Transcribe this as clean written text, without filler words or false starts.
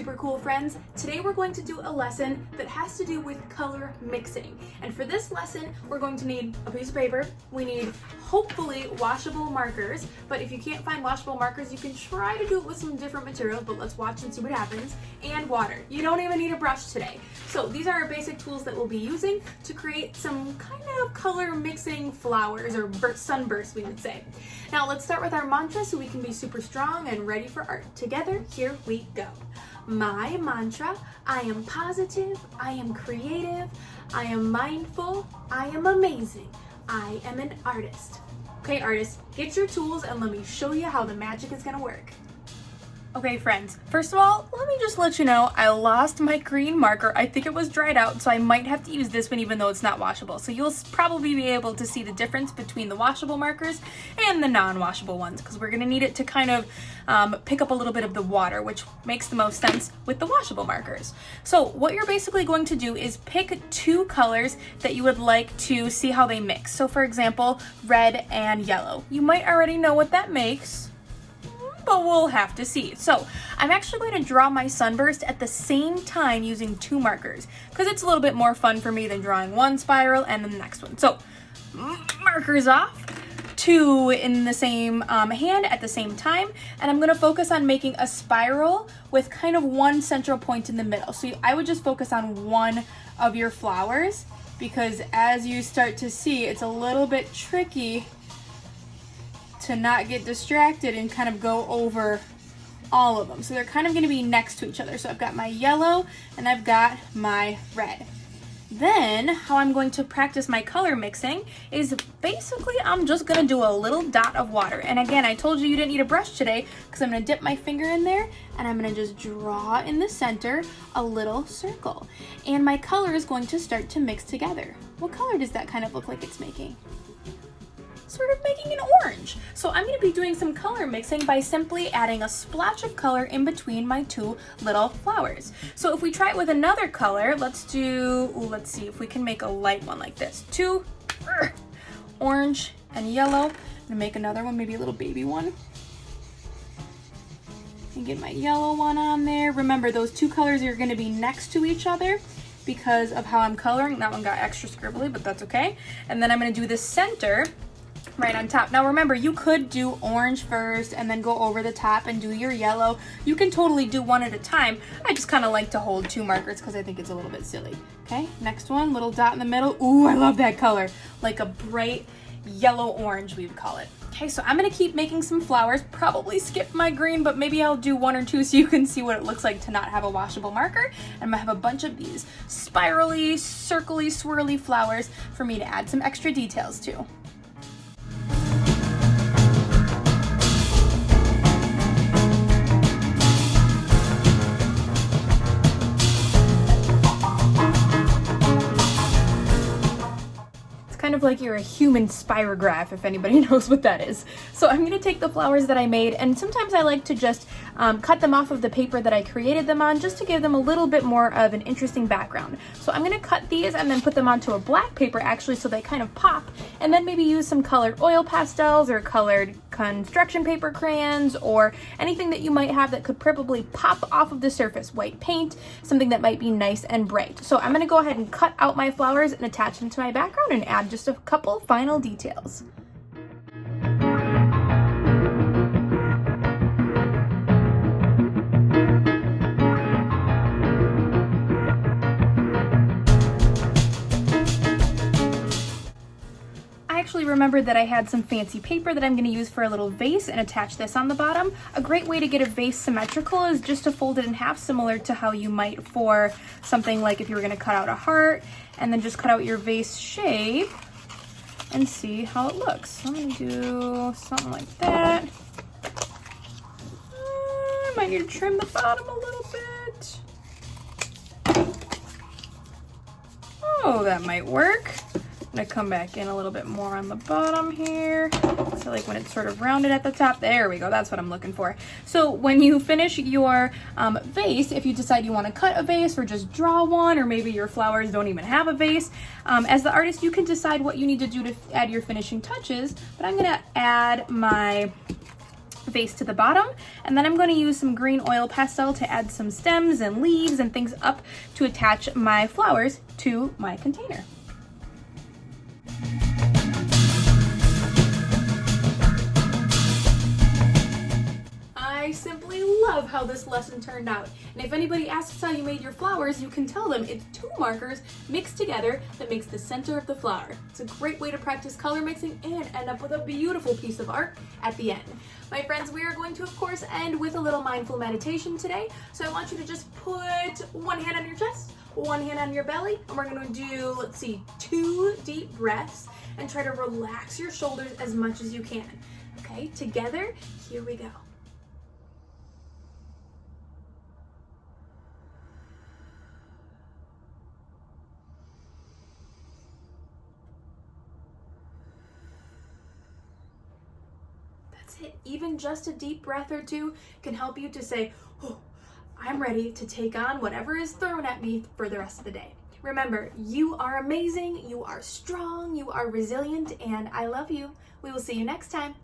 super cool friends. Today we're going to do a lesson that has to do with color mixing. And for this lesson, we're going to need a piece of paper. We need hopefully washable markers, but if you can't find washable markers, you can try to do it with some different materials, but let's watch and see what happens. And water. You don't even need a brush today. So these are our basic tools that we'll be using to create some kind of color mixing flowers or sunbursts, we would say. Now let's start with our mantra so we can be super strong and ready for art. Together, here we go. My mantra: I am positive, I am creative, I am mindful, I am amazing, I am an artist. Okay, artists, get your tools and let me show you how the magic is gonna work. Okay friends, first of all, let me just let you know I lost my green marker. I think it was dried out, so I might have to use this one even though it's not washable. So you'll probably be able to see the difference between the washable markers and the non-washable ones, because we're gonna need it to kind of pick up a little bit of the water, which makes the most sense with the washable markers. So what you're basically going to do is pick two colors that you would like to see how they mix. So for example, red and yellow. You might already know what that makes, but we'll have to see. So I'm actually going to draw my sunburst at the same time using two markers because it's a little bit more fun for me than drawing one spiral and then the next one. So markers off, two in the same hand at the same time, and I'm going to focus on making a spiral with kind of one central point in the middle. So I would just focus on one of your flowers because as you start to see, it's a little bit tricky to not get distracted and kind of go over all of them. So they're kind of going to be next to each other. So I've got my yellow and I've got my red. Then how I'm going to practice my color mixing is basically I'm just going to do a little dot of water. And again, I told you you didn't need a brush today because I'm going to dip my finger in there and I'm going to just draw in the center a little circle. And my color is going to start to mix together. What color does that kind of look like it's making? Sort of making an orange. So I'm going to be doing some color mixing by simply adding a splash of color in between my two little flowers. So if we try it with another color, let's see if we can make a light one like this. Two, orange and yellow. I'm going to make another one, maybe a little baby one. And get my yellow one on there. Remember, those two colors are going to be next to each other because of how I'm coloring. That one got extra scribbly, but that's okay. And then I'm going to do the center right on top. Now remember, you could do orange first and then go over the top and do your yellow. You can totally do one at a time. I just kind of like to hold two markers because I think it's a little bit silly. Okay, next one, little dot in the middle. Ooh, I love that color. Like a bright yellow orange, we would call it. Okay, so I'm gonna keep making some flowers, probably skip my green, but maybe I'll do one or two so you can see what it looks like to not have a washable marker. And I'm gonna have a bunch of these spirally, circly, swirly flowers for me to add some extra details to. Kind of like you're a human spirograph, if anybody knows what that is. So I'm going to take the flowers that I made, and sometimes I like to just cut them off of the paper that I created them on just to give them a little bit more of an interesting background. So I'm going to cut these and then put them onto a black paper actually so they kind of pop, and then maybe use some colored oil pastels or colored construction paper crayons or anything that you might have that could probably pop off of the surface. White paint, something that might be nice and bright. So I'm going to go ahead and cut out my flowers and attach them to my background and add just a couple final details. Remembered that I had some fancy paper that I'm going to use for a little vase and attach this on the bottom. A great way to get a vase symmetrical is just to fold it in half, similar to how you might for something like if you were going to cut out a heart and then just cut out your vase shape and see how it looks. So I'm going to do something like that. I might need to trim the bottom a little bit. Oh, that might work. I'm gonna come back in a little bit more on the bottom here. So like when it's sort of rounded at the top, there we go, that's what I'm looking for. So when you finish your vase, if you decide you wanna cut a vase or just draw one, or maybe your flowers don't even have a vase, as the artist, you can decide what you need to do to add your finishing touches, but I'm gonna add my vase to the bottom, and then I'm going to use some green oil pastel to add some stems and leaves and things up to attach my flowers to my container. I simply love how this lesson turned out. And if anybody asks how you made your flowers, you can tell them it's 2 markers mixed together that makes the center of the flower. It's a great way to practice color mixing and end up with a beautiful piece of art at the end. My friends, we are going to, of course, end with a little mindful meditation today. So I want you to just put one hand on your chest, one hand on your belly, and we're going to do, let's see, 2 deep breaths and try to relax your shoulders as much as you can. Okay, together, here we go. Even just a deep breath or 2 can help you to say, oh, I'm ready to take on whatever is thrown at me for the rest of the day. Remember, you are amazing, you are strong, you are resilient, and I love you. We will see you next time.